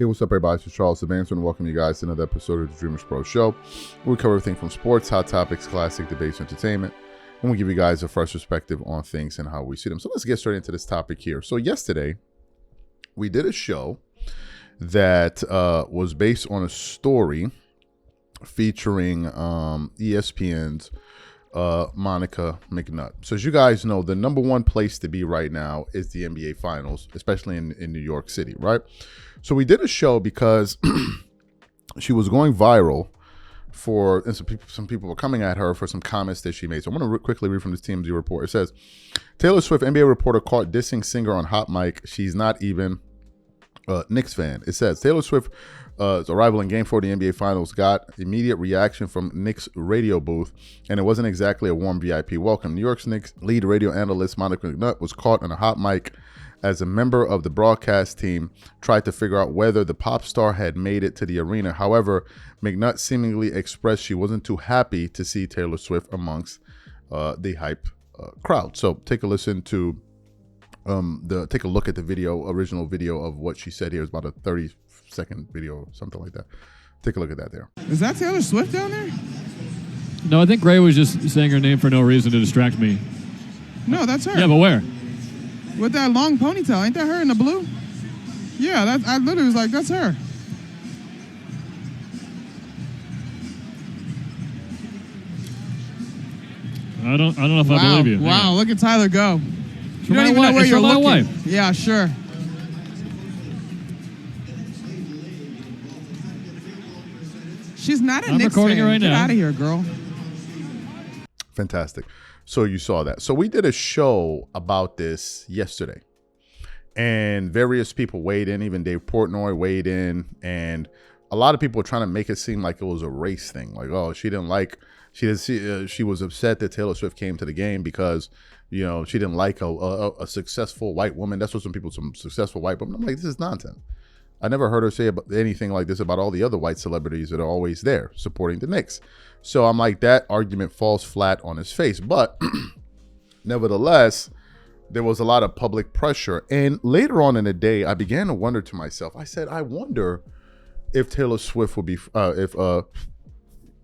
Hey, what's up, everybody? This is Charles Advance, and welcome you guys to another episode of the DREAMERSPRO show. We cover everything from sports, hot topics, classic debates, entertainment, and we give you guys a fresh perspective on things and how we see them. So let's get straight into this topic here. So yesterday, we did a show that was based on a story featuring ESPN's Monica McNutt. So as you guys know, the number one place to be right now is the NBA Finals, especially in New York City, right? So we did a show because she was going viral and some people were coming at her for some comments that she made. So I'm going to quickly read from this TMZ report. It says, Taylor Swift NBA reporter caught dissing singer on hot mic. She's not even a Knicks fan. It says Taylor Swift's arrival in Game 4 of the NBA Finals got immediate reaction from Knicks radio booth, and it wasn't exactly a warm VIP welcome. New York's Knicks lead radio analyst Monica McNutt was caught on a hot mic as a member of the broadcast team tried to figure out whether the pop star had made it to the arena. However, McNutt seemingly expressed she wasn't too happy to see Taylor Swift amongst the hype crowd. So take a listen to take a look at the original video of what she said here. It's about a 30-second video or something like that. Take a look at that there. Is that Taylor Swift down there? No, I think Gray was just saying her name for no reason to distract me. No, that's her. Yeah, but where? With that long ponytail. Ain't that her in the blue? Yeah, I literally was like, that's her. I don't know if I believe you. Wow, look at Tyler go. You don't even know where you're looking. Yeah, sure. She's not a Knicks fan. Recording it right now. Get out of here, girl. Fantastic. So you saw that. So we did a show about this yesterday, and various people weighed in. Even Dave Portnoy weighed in, and a lot of people were trying to make it seem like it was a race thing. Like, oh, she was upset that Taylor Swift came to the game because, you know, she didn't like a successful white woman. That's what some successful white woman. I'm like, this is nonsense. I never heard her say anything like this about all the other white celebrities that are always there supporting the Knicks. So I'm like, that argument falls flat on his face. But nevertheless, there was a lot of public pressure. And later on in the day, I began to wonder to myself, I said, I wonder if Taylor Swift would be, if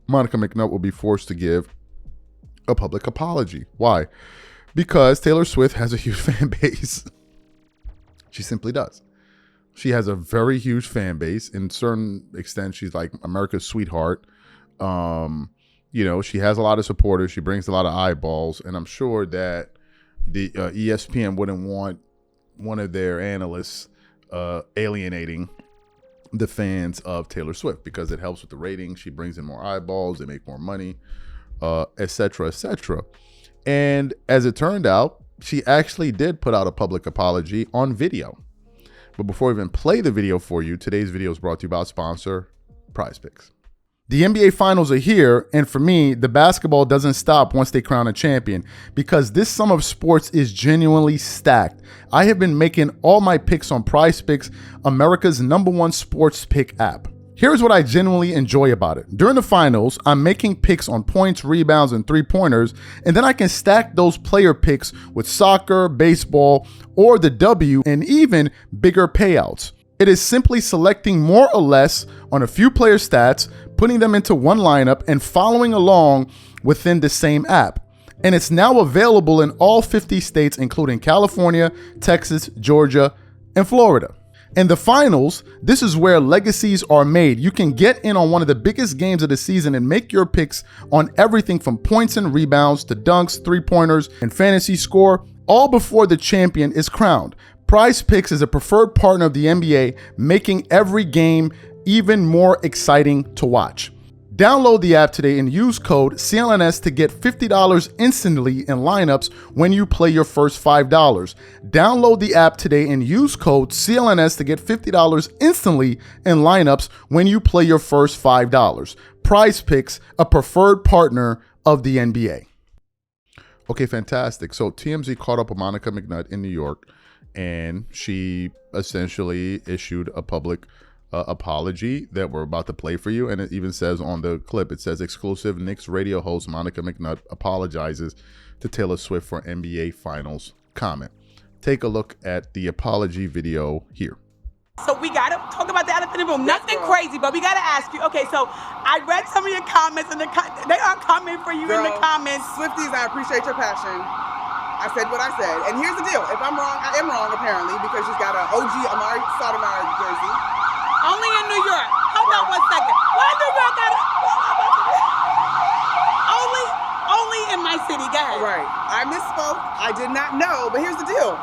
Monica McNutt will be forced to give a public apology. Why? Because Taylor Swift has a huge fan base. She simply does. She has a very huge fan base. In certain extent, she's like America's sweetheart. You know, she has a lot of supporters. She brings a lot of eyeballs. And I'm sure that the ESPN wouldn't want one of their analysts alienating the fans of Taylor Swift because it helps with the ratings. She brings in more eyeballs. They make more money, et cetera, et cetera. And as it turned out, she actually did put out a public apology on video. But before we even play the video for you, today's video is brought to you by our sponsor, Prize Picks. The NBA Finals are here, and for me, the basketball doesn't stop once they crown a champion because this summer of sports is genuinely stacked. I have been making all my picks on Prize Picks, America's #1 sports pick app. Here's what I genuinely enjoy about it. During the finals, I'm making picks on points, rebounds, and three-pointers, and then I can stack those player picks with soccer, baseball, or the W, and even bigger payouts. It is simply selecting more or less on a few player stats, putting them into one lineup, and following along within the same app. And it's now available in all 50 states, including California, Texas, Georgia, and Florida. In the finals, this is where legacies are made. You can get in on one of the biggest games of the season and make your picks on everything from points and rebounds to dunks, three-pointers, and fantasy score, all before the champion is crowned. Prize Picks is a preferred partner of the NBA, making every game even more exciting to watch. Download the app today and use code CLNS to get $50 instantly in lineups when you play your first $5. Download the app today and use code CLNS to get $50 instantly in lineups when you play your first $5. Prize Picks, a preferred partner of the NBA. Okay, fantastic. So TMZ caught up with Monica McNutt in New York, and she essentially issued a public apology that we're about to play for you. And it even says on the clip, it says exclusive Knicks radio host Monica McNutt apologizes to Taylor Swift for NBA Finals comment. Take a look at the apology video here. So we got to talk about the elephant in the room. Nothing crazy, but we got to ask you. Okay, so I read some of your comments, and they are coming for you in the comments. Swifties, I appreciate your passion. I said what I said. And here's the deal. If I'm wrong, I am wrong, apparently, because she's got an OG Amari Stoudemire jersey. Only in New York. Hold on 1 second. Why New York got it? Only in my city. Go ahead. Right. I misspoke. I did not know. But here's the deal.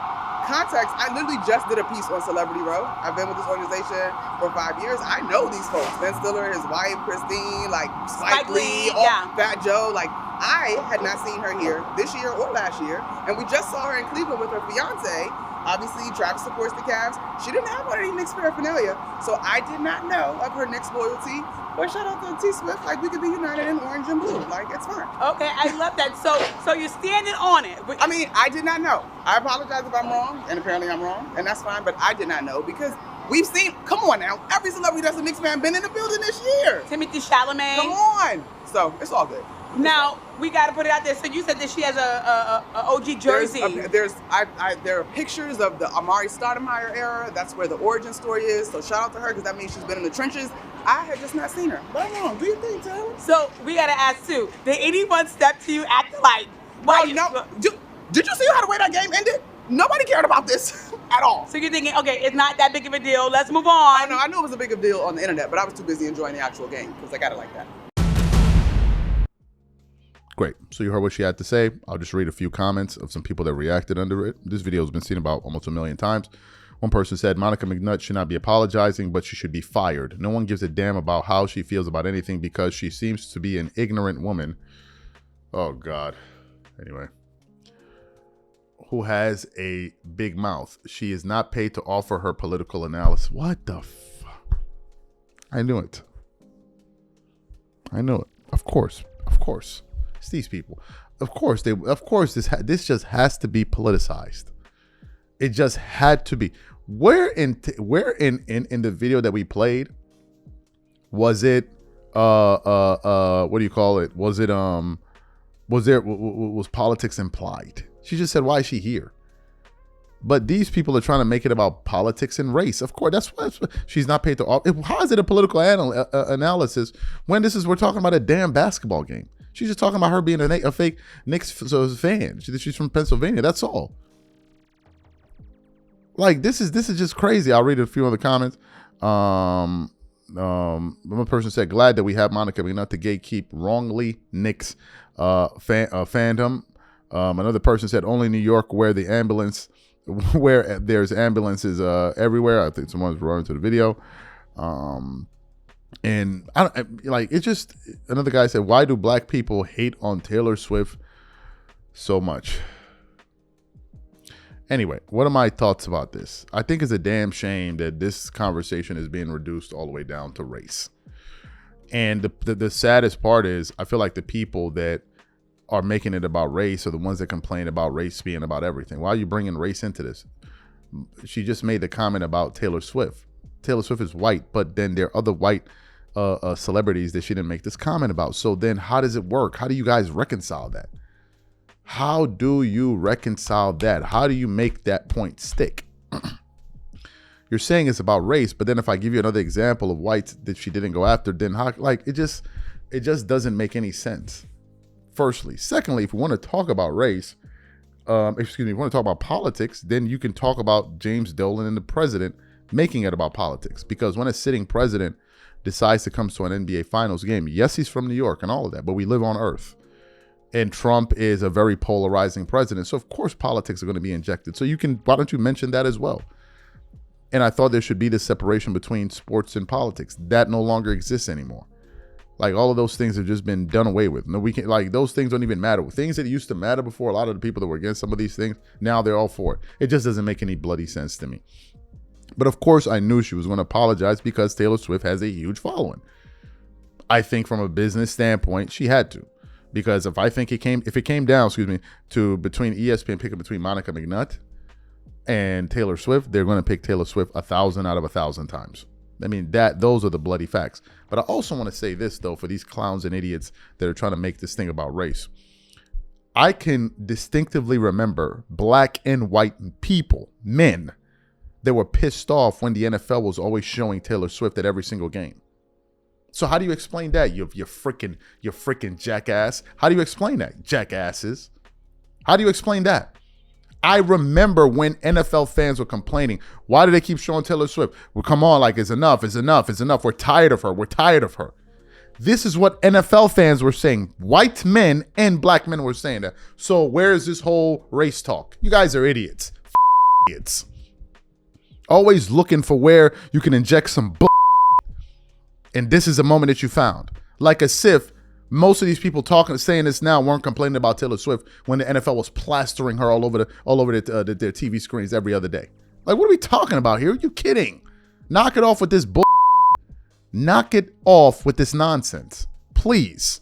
Context, I literally just did a piece on Celebrity Row. I've been with this organization for 5 years. I know these folks. Ben Stiller, his wife, Christine, like Spike Lee, Fat Joe. Like, I had not seen her here this year or last year. And we just saw her in Cleveland with her fiance. Obviously, Travis supports the Cavs. She didn't have one of these Knicks paraphernalia. So I did not know of her Knicks loyalty. But shout out to T Swift, like we could be united in orange and blue. Like, it's fine. Okay, I love that. So you're standing on it. I mean, I did not know. I apologize if I'm wrong, and apparently I'm wrong, and that's fine, but I did not know because we've seen, come on now, every celebrity that's a Knicks fan been in the building this year. Timothy Chalamet. Come on. So, it's all good. Now, we got to put it out there. So you said that she has a OG jersey. There are pictures of the Amari Stoudemire era. That's where the origin story is. So shout out to her because that means she's been in the trenches. I had just not seen her. But I'm wrong. Do you think, Taylor? So we got to ask too. Did anyone step to you at the light? Did you see how the way that game ended? Nobody cared about this at all. So you're thinking, okay, it's not that big of a deal. Let's move on. Oh, no, I knew it was a big deal on the internet, but I was too busy enjoying the actual game because I got it like that. Great. So you heard what she had to say. I'll just read a few comments of some people that reacted under it. This video has been seen about almost 1 million times. One person said, Monica McNutt should not be apologizing, but she should be fired. No one gives a damn about how she feels about anything because she seems to be an ignorant woman. Oh, God. Anyway. Who has a big mouth. She is not paid to offer her political analysis. What the fuck? I knew it. I knew it. Of course. Of course. It's these people. Of course this just has to be politicized. It just had to be. Where in the video that we played was it what do you call it? Was politics implied? She just said, why is she here? But these people are trying to make it about politics and race. Of course, that's what she's not paid to. How is it a political analysis when we're talking about a damn basketball game? She's just talking about her being a fake Knicks fan. She's from Pennsylvania. That's all. Like, this is just crazy. I'll read a few of the comments. One person said, glad that we have Monica McNutt to gatekeep wrongly Knicks fandom. Another person said, only New York where there's ambulances everywhere. I think someone's referring to the video. And another guy said, why do black people hate on Taylor Swift so much? Anyway, what are my thoughts about this? I think it's a damn shame that this conversation is being reduced all the way down to race. And the saddest part is I feel like the people that are making it about race are the ones that complain about race being about everything. Why are you bringing race into this? She just made the comment about Taylor Swift. Taylor Swift is white, but then there are other white celebrities that she didn't make this comment about. So then how does it work? How do you guys reconcile that? How do you reconcile that? How do you make that point stick? You're saying it's about race, but then if I give you another example of whites that she didn't go after, then how, like, it just doesn't make any sense. Firstly. Secondly, if we want to talk about race, if we want to talk about politics, then you can talk about James Dolan and the president making it about politics. Because when a sitting president decides to come to an NBA Finals game, yes, he's from New York and all of that, but we live on Earth. And Trump is a very polarizing president. So, of course, politics are going to be injected. So why don't you mention that as well? And I thought there should be this separation between sports and politics. That no longer exists anymore. Like, all of those things have just been done away with. No, we can't, like, those things don't even matter. Things that used to matter before, a lot of the people that were against some of these things, now they're all for it. It just doesn't make any bloody sense to me. But of course, I knew she was going to apologize because Taylor Swift has a huge following. I think from a business standpoint, she had to. Because if it came down, to between ESPN picking between Monica McNutt and Taylor Swift, they're going to pick Taylor Swift 1,000 out of 1,000 times. I mean, those are the bloody facts. But I also want to say this, though, for these clowns and idiots that are trying to make this thing about race. I can distinctively remember black and white people, men, they were pissed off when the NFL was always showing Taylor Swift at every single game. So how do you explain that, you freaking jackass? How do you explain that, jackasses? How do you explain that? I remember when NFL fans were complaining, why do they keep showing Taylor Swift? Well, come on, like, it's enough. We're tired of her. This is what NFL fans were saying. White men and black men were saying that. So where is this whole race talk? You guys are idiots. Idiots. Always looking for where you can inject some and this is a moment that you found. Like as if most of these people saying this now weren't complaining about Taylor Swift when the NFL was plastering her all over their TV screens every other day. Like, what are we talking about here? Are you kidding? Knock it off with this bull. Knock it off with this nonsense, please.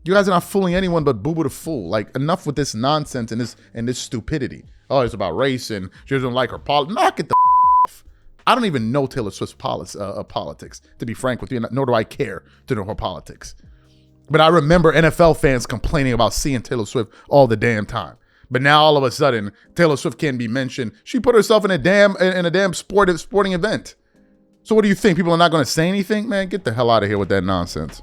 You guys are not fooling anyone but Boo Boo the Fool. Like, enough with this nonsense and this stupidity. Oh, it's about race and she doesn't like her politics. Knock it the off. I don't even know Taylor Swift's politics, to be frank with you, nor do I care to know her politics. But I remember NFL fans complaining about seeing Taylor Swift all the damn time. But now all of a sudden, Taylor Swift can't be mentioned. She put herself in a damn sporting event. So what do you think? People are not going to say anything? Man, get the hell out of here with that nonsense.